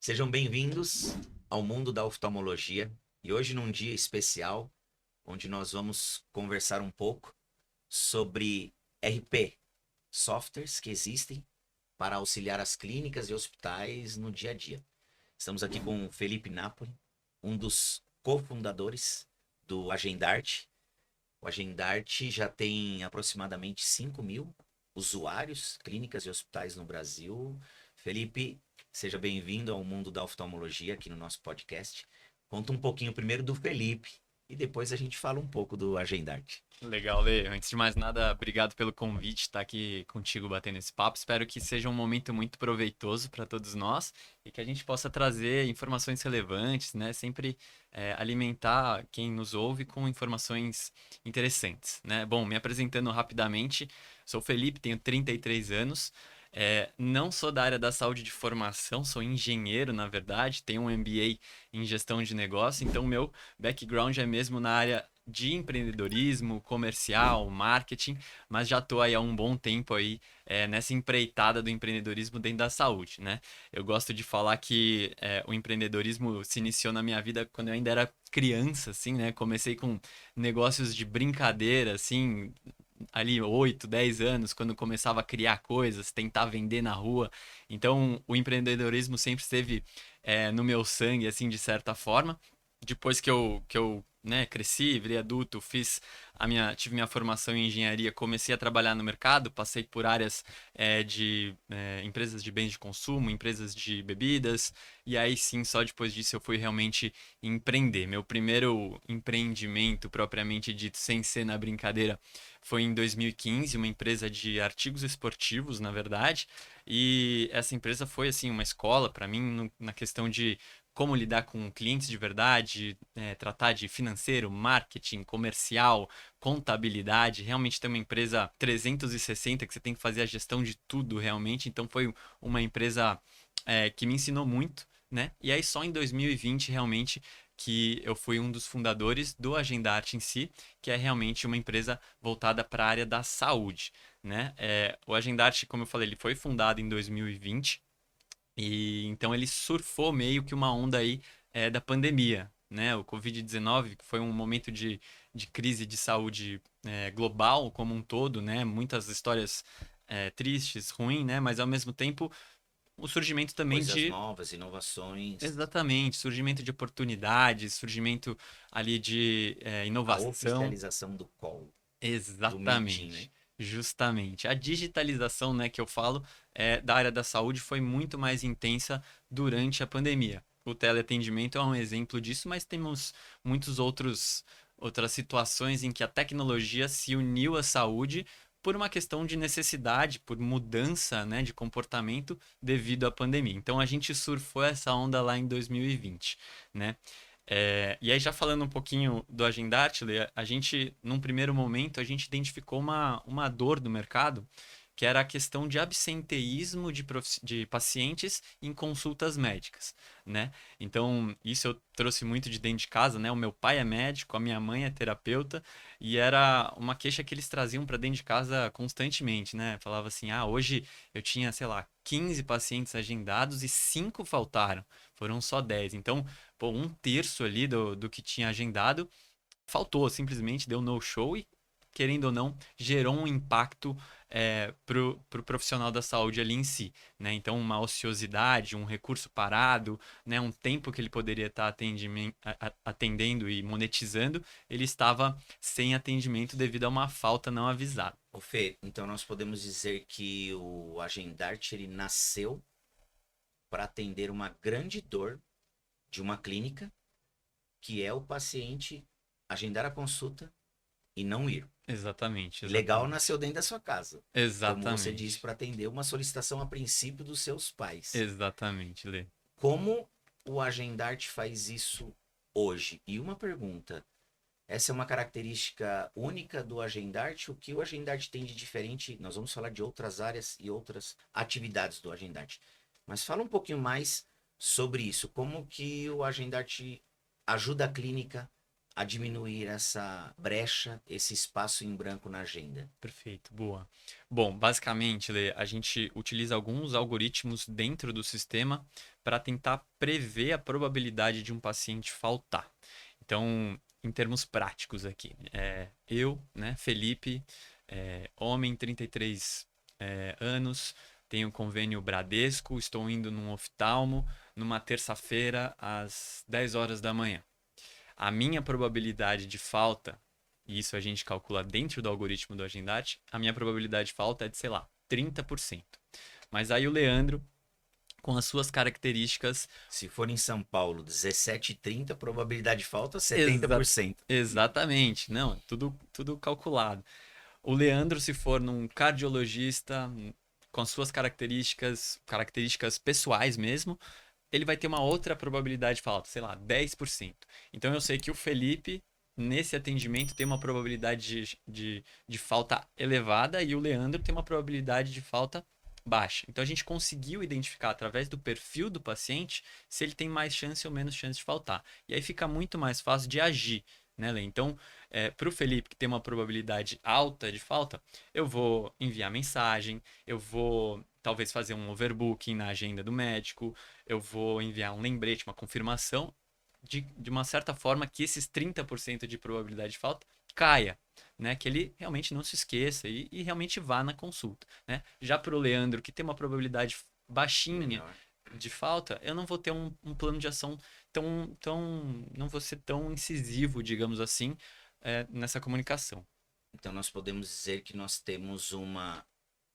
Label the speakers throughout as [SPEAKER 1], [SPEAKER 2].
[SPEAKER 1] Sejam bem-vindos ao mundo da oftalmologia e hoje num dia especial, onde nós vamos conversar um pouco sobre RP, softwares que existem para auxiliar as clínicas e hospitais no dia a dia. Estamos aqui com o Felipe Napoli, um dos cofundadores do Agendarte. O Agendarte já tem aproximadamente 5.000 usuários, clínicas e hospitais no Brasil. Felipe, seja bem-vindo ao mundo da oftalmologia aqui no nosso podcast. Conta um pouquinho primeiro do Felipe e depois a gente fala um pouco do Agendarte.
[SPEAKER 2] Legal, Lê. Antes de mais nada, obrigado pelo convite, estar aqui contigo batendo esse papo. Espero que seja um momento muito proveitoso para todos nós e que a gente possa trazer informações relevantes, né? Sempre alimentar quem nos ouve com informações interessantes, né? Bom, me apresentando rapidamente, sou Felipe, tenho 33 anos. Não sou da área da saúde de formação, sou engenheiro, na verdade, tenho um MBA em gestão de negócio, então meu background é mesmo na área de empreendedorismo, comercial, marketing, mas já estou aí há um bom tempo aí nessa empreitada do empreendedorismo dentro da saúde, né? Eu gosto de falar que o empreendedorismo se iniciou na minha vida quando eu ainda era criança, assim, né? Comecei com negócios de brincadeira, assim, ali 8, 10 anos, quando começava a criar coisas, tentar vender na rua. Então, o empreendedorismo sempre esteve no meu sangue, assim, de certa forma. Depois que eu né, cresci, virei adulto, tive minha formação em engenharia, comecei a trabalhar no mercado, passei por áreas de empresas de bens de consumo, empresas de bebidas, e aí sim, só depois disso eu fui realmente empreender. Meu primeiro empreendimento, propriamente dito, sem ser na brincadeira, foi em 2015, uma empresa de artigos esportivos, na verdade, e essa empresa foi assim uma escola para mim na questão de como lidar com clientes de verdade, tratar de financeiro, marketing, comercial, contabilidade. Realmente tem uma empresa 360 que você tem que fazer a gestão de tudo realmente. Então foi uma empresa que me ensinou muito, né? E aí só em 2020 realmente que eu fui um dos fundadores do Agendarte em si, que é realmente uma empresa voltada para a área da saúde, né? O Agendarte, como eu falei, ele foi fundado em 2020 e então ele surfou meio que uma onda aí da pandemia, né? O Covid-19, que foi um momento de crise de saúde global como um todo, né? Muitas histórias tristes, ruins, né? Mas ao mesmo tempo o surgimento também
[SPEAKER 1] Coisas
[SPEAKER 2] de.
[SPEAKER 1] novas, inovações,
[SPEAKER 2] Exatamente, surgimento de oportunidades, surgimento ali de
[SPEAKER 1] a
[SPEAKER 2] inovação.
[SPEAKER 1] oficialização do call, do meeting, né?
[SPEAKER 2] Exatamente, justamente. A digitalização, né, que eu falo, da área da saúde foi muito mais intensa durante a pandemia. O teleatendimento é um exemplo disso, mas temos muitos outras situações em que a tecnologia se uniu à saúde por uma questão de necessidade, por mudança, né, de comportamento devido à pandemia. Então a gente surfou essa onda lá em 2020, né? E aí, já falando um pouquinho do Agendarte, a gente, num primeiro momento, a gente identificou uma dor do mercado, que era a questão de absenteísmo de pacientes em consultas médicas, né? Então, isso eu trouxe muito de dentro de casa, né? O meu pai é médico, a minha mãe é terapeuta, e era uma queixa que eles traziam para dentro de casa constantemente, né? Falava assim, hoje eu tinha, sei lá, 15 pacientes agendados e 5 faltaram, foram só 10. Então, pô, um terço ali do que tinha agendado faltou, simplesmente deu no show e, querendo ou não, gerou um impacto pro profissional da saúde ali em si, né? Então, uma ociosidade, um recurso parado, né? Um tempo que ele poderia estar atendendo e monetizando, ele estava sem atendimento devido a uma falta não avisada.
[SPEAKER 1] O Fê, então nós podemos dizer que o Agendarte ele nasceu para atender uma grande dor de uma clínica, que é o paciente agendar a consulta e não ir.
[SPEAKER 2] Exatamente,
[SPEAKER 1] E legal
[SPEAKER 2] exatamente.
[SPEAKER 1] nasceu dentro da sua casa. Como você disse,
[SPEAKER 2] Exatamente.
[SPEAKER 1] para atender uma solicitação a princípio dos seus pais.
[SPEAKER 2] Exatamente, Lê.
[SPEAKER 1] Como o Agendarte faz isso hoje? E uma pergunta: essa é uma característica única do Agendarte? O que o Agendarte tem de diferente? Nós vamos falar de outras áreas e outras atividades do Agendarte. Mas fala um pouquinho mais sobre isso. Como que o Agendarte ajuda a clínica a diminuir essa brecha, esse espaço em branco na agenda?
[SPEAKER 2] Perfeito, boa. Bom, basicamente, Lê, a gente utiliza alguns algoritmos dentro do sistema para tentar prever a probabilidade de um paciente faltar. Então, em termos práticos aqui, eu, né, Felipe, homem, 33 anos, tenho convênio Bradesco, estou indo num oftalmo numa terça-feira às 10 horas da manhã. A minha probabilidade de falta, e isso a gente calcula dentro do algoritmo do Agendarte, a minha probabilidade de falta é de, sei lá, 30%. Mas aí o Leandro, com as suas características.
[SPEAKER 1] Se for em São Paulo, 17h30, probabilidade de falta
[SPEAKER 2] Exa
[SPEAKER 1] 70%.
[SPEAKER 2] exatamente, não, tudo calculado. O Leandro, se for num cardiologista, com as suas características pessoais mesmo, ele vai ter uma outra probabilidade de falta, sei lá, 10%. Então eu sei que o Felipe, nesse atendimento, tem uma probabilidade de falta elevada e o Leandro tem uma probabilidade de falta baixa. Então a gente conseguiu identificar através do perfil do paciente se ele tem mais chance ou menos chance de faltar. E aí fica muito mais fácil de agir, né, Lê? Então, para o Felipe, que tem uma probabilidade alta de falta, eu vou enviar mensagem, eu vou talvez fazer um overbooking na agenda do médico, eu vou enviar um lembrete, uma confirmação, de uma certa forma que esses 30% de probabilidade de falta caia, né? Que ele realmente não se esqueça e realmente vá na consulta, né? Já para o Leandro, que tem uma probabilidade baixinha
[SPEAKER 1] Menor.
[SPEAKER 2] de falta, eu não vou ter um plano de ação não vou ser tão incisivo, digamos assim, nessa comunicação.
[SPEAKER 1] Então, nós podemos dizer que nós temos uma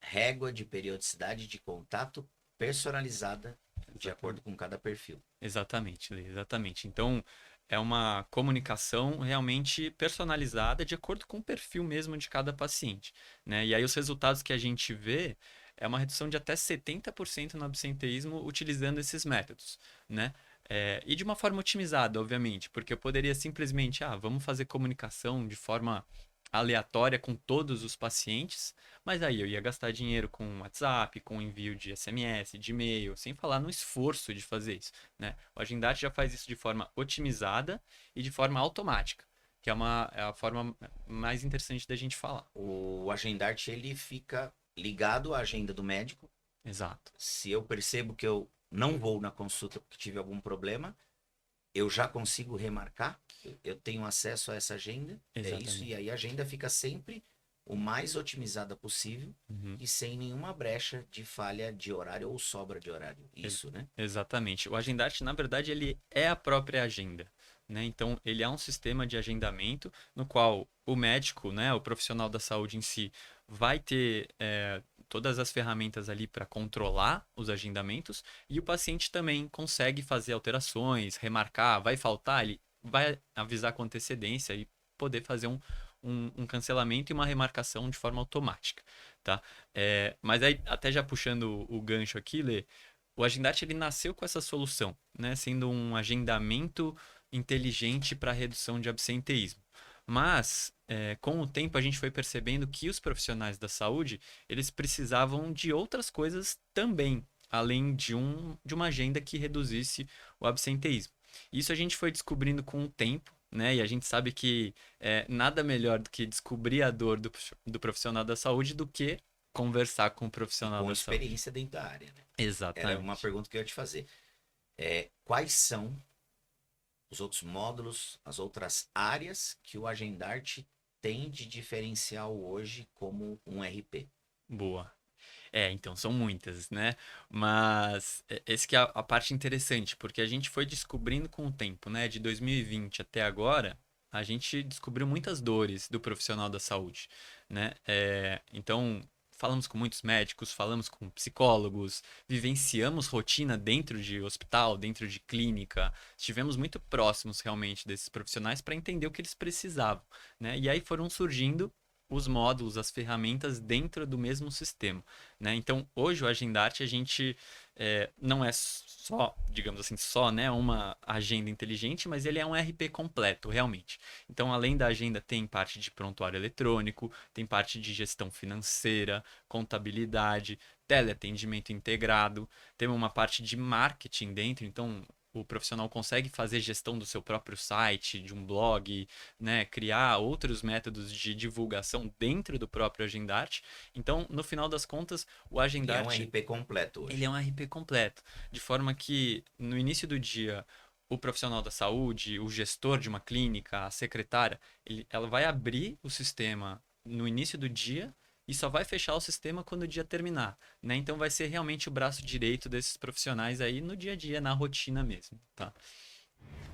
[SPEAKER 1] régua de periodicidade de contato personalizada de acordo
[SPEAKER 2] Exatamente.
[SPEAKER 1] com cada perfil.
[SPEAKER 2] Exatamente, Lê, exatamente. Então, é uma comunicação realmente personalizada de acordo com o perfil mesmo de cada paciente, né? E aí os resultados que a gente vê é uma redução de até 70% no absenteísmo utilizando esses métodos, né? E de uma forma otimizada, obviamente, porque eu poderia simplesmente, vamos fazer comunicação de forma aleatória com todos os pacientes, mas aí eu ia gastar dinheiro com WhatsApp, com envio de SMS, de e-mail, sem falar no esforço de fazer isso, né? O Agendarte já faz isso de forma otimizada e de forma automática, que é a forma mais interessante da gente falar.
[SPEAKER 1] O Agendarte, ele fica ligado à agenda do médico.
[SPEAKER 2] Exato.
[SPEAKER 1] Se eu percebo que eu não vou na consulta porque tive algum problema, eu já consigo remarcar. Eu tenho acesso a essa agenda. É isso. E
[SPEAKER 2] Exatamente.
[SPEAKER 1] aí a agenda fica sempre o mais otimizada possível
[SPEAKER 2] Uhum.
[SPEAKER 1] e sem nenhuma brecha de falha de horário ou sobra de horário.
[SPEAKER 2] Ex-
[SPEAKER 1] Isso, né?
[SPEAKER 2] Exatamente. O Agendarte, na verdade, ele é a própria agenda, né? Então, ele é um sistema de agendamento no qual o médico, né, o profissional da saúde em si, vai ter todas as ferramentas ali para controlar os agendamentos e o paciente também consegue fazer alterações, remarcar, vai faltar, ele vai avisar com antecedência e poder fazer um cancelamento e uma remarcação de forma automática, tá? Mas aí, até já puxando o gancho aqui, Lê, o Agendarte ele nasceu com essa solução, né, sendo um agendamento inteligente para redução de absenteísmo. Mas, com o tempo, a gente foi percebendo que os profissionais da saúde eles precisavam de outras coisas também, além de uma agenda que reduzisse o absenteísmo. Isso a gente foi descobrindo com o tempo, né? E a gente sabe que nada melhor do que descobrir a dor do profissional da saúde do que conversar com o
[SPEAKER 1] E
[SPEAKER 2] profissional
[SPEAKER 1] com
[SPEAKER 2] da saúde.
[SPEAKER 1] experiência dentro da área, né? Era uma
[SPEAKER 2] Exatamente.
[SPEAKER 1] pergunta que eu ia te fazer. Quais são os outros módulos, as outras áreas que o Agendarte tem de diferencial hoje como um RP?
[SPEAKER 2] Boa. Então, são muitas, né? Mas esse que é a parte interessante, porque a gente foi descobrindo com o tempo, né? De 2020 até agora, a gente descobriu muitas dores do profissional da saúde, né? Então, falamos com muitos médicos, falamos com psicólogos, vivenciamos rotina dentro de hospital, dentro de clínica, estivemos muito próximos realmente desses profissionais para entender o que eles precisavam, né? E aí foram surgindo os módulos, as ferramentas dentro do mesmo sistema, né? Então, hoje o Agendarte a gente não é só, digamos assim, só, né, uma agenda inteligente, mas ele é um RP completo, realmente. Então, além da agenda, tem parte de prontuário eletrônico, tem parte de gestão financeira, contabilidade, teleatendimento integrado, tem uma parte de marketing dentro, então o profissional consegue fazer gestão do seu próprio site, de um blog, né, criar outros métodos de divulgação dentro do próprio Agendarte. Então, no final das contas, o
[SPEAKER 1] Ele é um
[SPEAKER 2] Agendarte,
[SPEAKER 1] RP completo
[SPEAKER 2] ele
[SPEAKER 1] hoje.
[SPEAKER 2] é um RP completo, de forma que no início do dia o profissional da saúde, o gestor de uma clínica, a secretária, ela vai abrir o sistema no início do dia e só vai fechar o sistema quando o dia terminar, né? Então vai ser realmente o braço direito desses profissionais aí no dia a dia, na rotina mesmo, tá?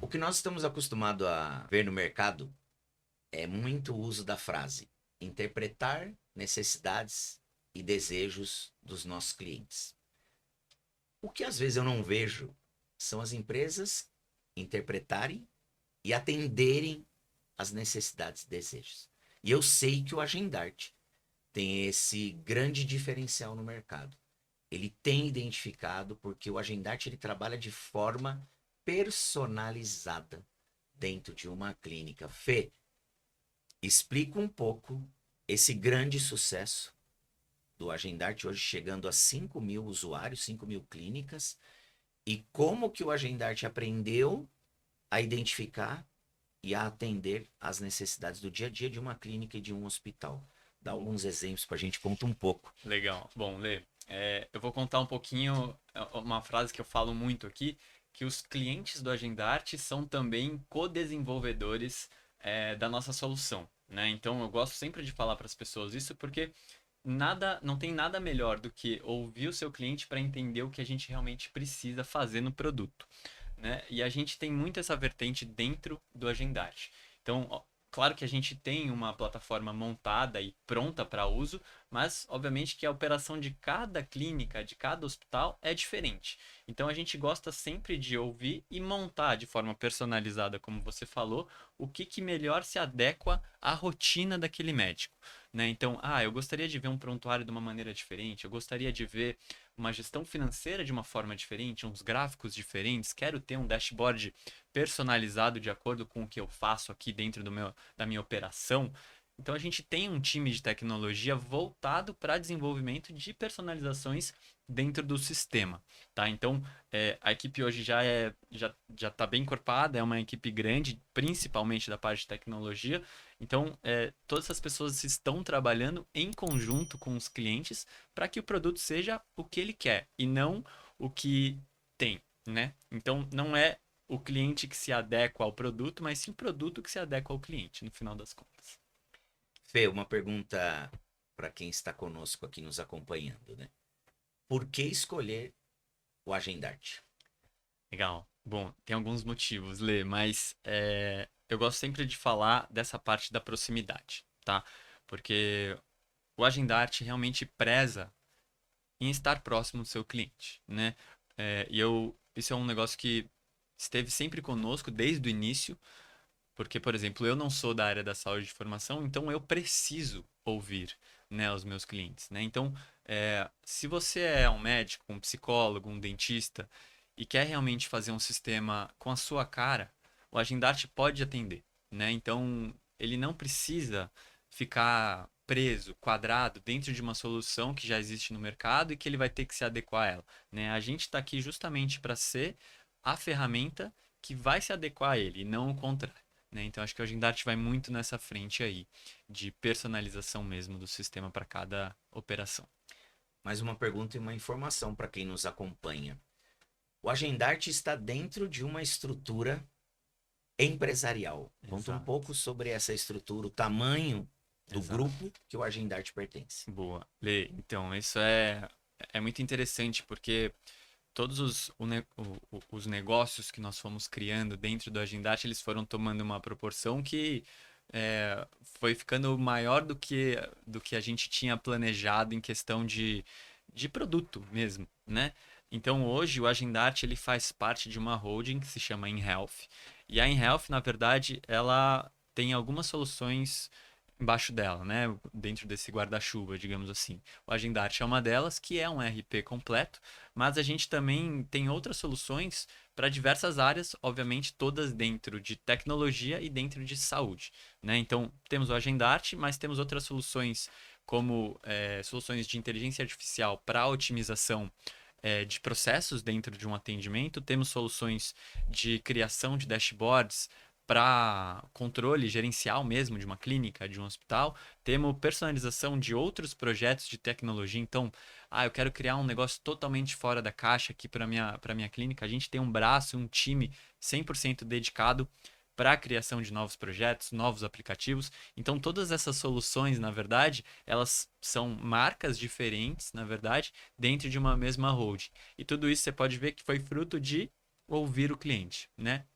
[SPEAKER 1] O que nós estamos acostumados a ver no mercado é muito o uso da frase interpretar necessidades e desejos dos nossos clientes. O que às vezes eu não vejo são as empresas interpretarem e atenderem às necessidades e desejos. E eu sei que o Agendarte tem esse grande diferencial no mercado. Ele tem identificado porque o Agendarte ele trabalha de forma personalizada dentro de uma clínica. Fê, explica um pouco esse grande sucesso do Agendarte hoje chegando a 5 mil usuários, 5 mil clínicas, e como que o Agendarte aprendeu a identificar e a atender às necessidades do dia a dia de uma clínica e de um hospital. Dá alguns exemplos para a gente, conta um pouco.
[SPEAKER 2] Legal. Bom, Lê, eu vou contar um pouquinho uma frase que eu falo muito aqui, que os clientes do Agendarte são também co-desenvolvedores da nossa solução, né? Então eu gosto sempre de falar para as pessoas isso porque não tem nada melhor do que ouvir o seu cliente para entender o que a gente realmente precisa fazer no produto, né? E a gente tem muito essa vertente dentro do Agendarte. Então, ó, claro que a gente tem uma plataforma montada e pronta para uso, mas obviamente que a operação de cada clínica, de cada hospital é diferente. Então a gente gosta sempre de ouvir e montar de forma personalizada, como você falou, o que melhor se adequa à rotina daquele médico, né? Então, eu gostaria de ver um prontuário de uma maneira diferente, eu gostaria de ver uma gestão financeira de uma forma diferente, uns gráficos diferentes, quero ter um dashboard personalizado de acordo com o que eu faço aqui dentro da minha operação. Então a gente tem um time de tecnologia voltado para desenvolvimento de personalizações dentro do sistema, tá? Então a equipe hoje já está bem encorpada, é uma equipe grande, principalmente da parte de tecnologia. Então todas essas pessoas estão trabalhando em conjunto com os clientes para que o produto seja o que ele quer e não o que tem, né? Então não é o cliente que se adequa ao produto, mas sim o produto que se adequa ao cliente, no final das contas.
[SPEAKER 1] Fê, uma pergunta para quem está conosco aqui nos acompanhando, né? Por que escolher o Agendarte?
[SPEAKER 2] Legal. Bom, tem alguns motivos, Lê, mas eu gosto sempre de falar dessa parte da proximidade, tá? Porque o Agendarte realmente preza em estar próximo do seu cliente, né? Isso é um negócio que esteve sempre conosco desde o início, porque, por exemplo, eu não sou da área da saúde de formação, então eu preciso ouvir, né, os meus clientes, né? Então, se você é um médico, um psicólogo, um dentista e quer realmente fazer um sistema com a sua cara, o Agendarte pode atender, né? Então, ele não precisa ficar preso, quadrado dentro de uma solução que já existe no mercado e que ele vai ter que se adequar a ela, né? A gente está aqui justamente para ser a ferramenta que vai se adequar a ele, e não o contrário, né? Então acho que o Agendarte vai muito nessa frente aí, de personalização mesmo do sistema para cada operação.
[SPEAKER 1] Mais uma pergunta e uma informação para quem nos acompanha. O Agendarte está dentro de uma estrutura empresarial. Conta um
[SPEAKER 2] Exato.
[SPEAKER 1] pouco sobre essa estrutura, o tamanho do
[SPEAKER 2] Exato.
[SPEAKER 1] grupo que o Agendarte pertence.
[SPEAKER 2] Boa. Lê, então, isso é muito interessante porque todos os negócios que nós fomos criando dentro do Agendarte, eles foram tomando uma proporção que foi ficando maior do que a gente tinha planejado em questão de produto mesmo, né? Então hoje o Agendarte ele faz parte de uma holding que se chama InHealth. E a InHealth, na verdade, ela tem algumas soluções embaixo dela, né? Dentro desse guarda-chuva, digamos assim. O Agendarte é uma delas, que é um RP completo, mas a gente também tem outras soluções para diversas áreas, obviamente todas dentro de tecnologia e dentro de saúde, né? Então, temos o Agendarte, mas temos outras soluções como soluções de inteligência artificial para otimização de processos dentro de um atendimento, temos soluções de criação de dashboards para controle gerencial mesmo de uma clínica, de um hospital. Temos personalização de outros projetos de tecnologia. Então, eu quero criar um negócio totalmente fora da caixa aqui para minha clínica. A gente tem um braço, um time 100% dedicado para a criação de novos projetos, novos aplicativos. Então, todas essas soluções, na verdade, elas são marcas diferentes, na verdade, dentro de uma mesma holding. E tudo isso você pode ver que foi fruto de ouvir o cliente, né?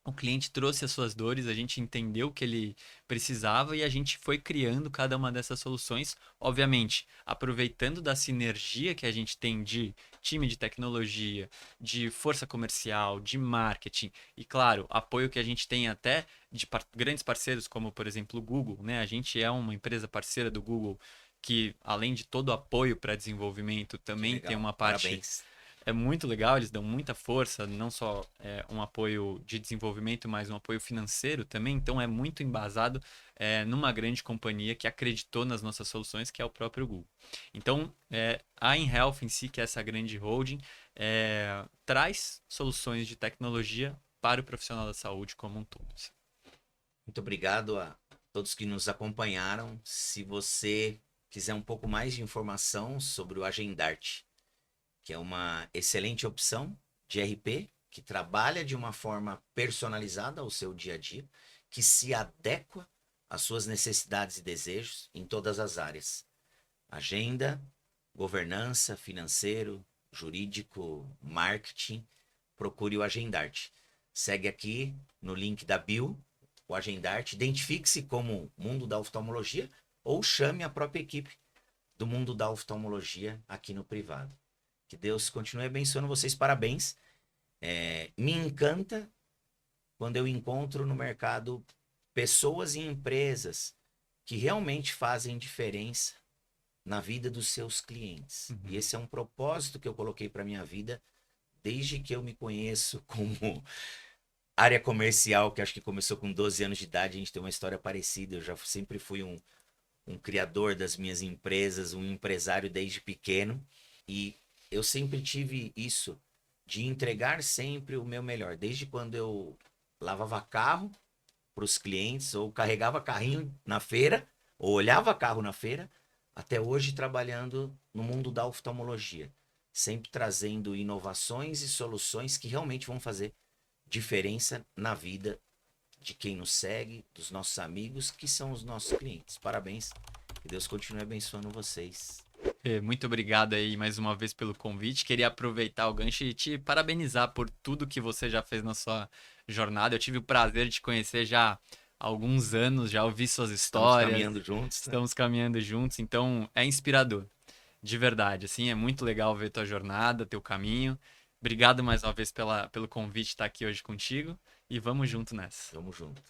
[SPEAKER 2] O cliente trouxe as suas dores, a gente entendeu o que ele precisava e a gente foi criando cada uma dessas soluções, obviamente, aproveitando da sinergia que a gente tem de time de tecnologia, de força comercial, de marketing e, claro, apoio que a gente tem até de grandes parceiros como, por exemplo, o Google, né? A gente é uma empresa parceira do Google que, além de todo o apoio para desenvolvimento, também tem uma parte
[SPEAKER 1] Parabéns.
[SPEAKER 2] muito legal, eles dão muita força, não só um apoio de desenvolvimento, mas um apoio financeiro também. Então é muito embasado numa grande companhia que acreditou nas nossas soluções, que é o próprio Google. Então a InHealth em si, que é essa grande holding, traz soluções de tecnologia para o profissional da saúde como um todo.
[SPEAKER 1] Muito obrigado a todos que nos acompanharam. Se você quiser um pouco mais de informação sobre o Agendarte, que é uma excelente opção de RP, que trabalha de uma forma personalizada ao seu dia a dia, que se adequa às suas necessidades e desejos em todas as áreas. Agenda, governança, financeiro, jurídico, marketing, procure o Agendarte. Segue aqui no link da bio, o Agendarte, identifique-se como Mundo da Oftalmologia ou chame a própria equipe do Mundo da Oftalmologia aqui no privado. Que Deus continue abençoando vocês. Parabéns. Me encanta quando eu encontro no mercado pessoas e empresas que realmente fazem diferença na vida dos seus clientes.
[SPEAKER 2] Uhum.
[SPEAKER 1] E esse é um propósito que eu coloquei para minha vida desde que eu me conheço como área comercial, que acho que começou com 12 anos de idade. A gente tem uma história parecida. Eu já sempre fui um criador das minhas empresas, um empresário desde pequeno. E eu sempre tive isso de entregar sempre o meu melhor. Desde quando eu lavava carro para os clientes, ou carregava carrinho na feira, ou olhava carro na feira, até hoje trabalhando no mundo da oftalmologia. Sempre trazendo inovações e soluções que realmente vão fazer diferença na vida de quem nos segue, dos nossos amigos, que são os nossos clientes. Parabéns. Que Deus continue abençoando vocês.
[SPEAKER 2] Muito obrigado aí mais uma vez pelo convite. Queria aproveitar o gancho e te parabenizar por tudo que você já fez na sua jornada. Eu tive o prazer de te conhecer já há alguns anos, já ouvi suas
[SPEAKER 1] Estamos
[SPEAKER 2] histórias.
[SPEAKER 1] caminhando juntos, né?
[SPEAKER 2] Estamos caminhando juntos, então é inspirador, de verdade. Assim, é muito legal ver tua jornada, teu caminho. Obrigado mais uma vez pelo convite de estar aqui hoje contigo e vamos junto nessa.
[SPEAKER 1] Vamos junto.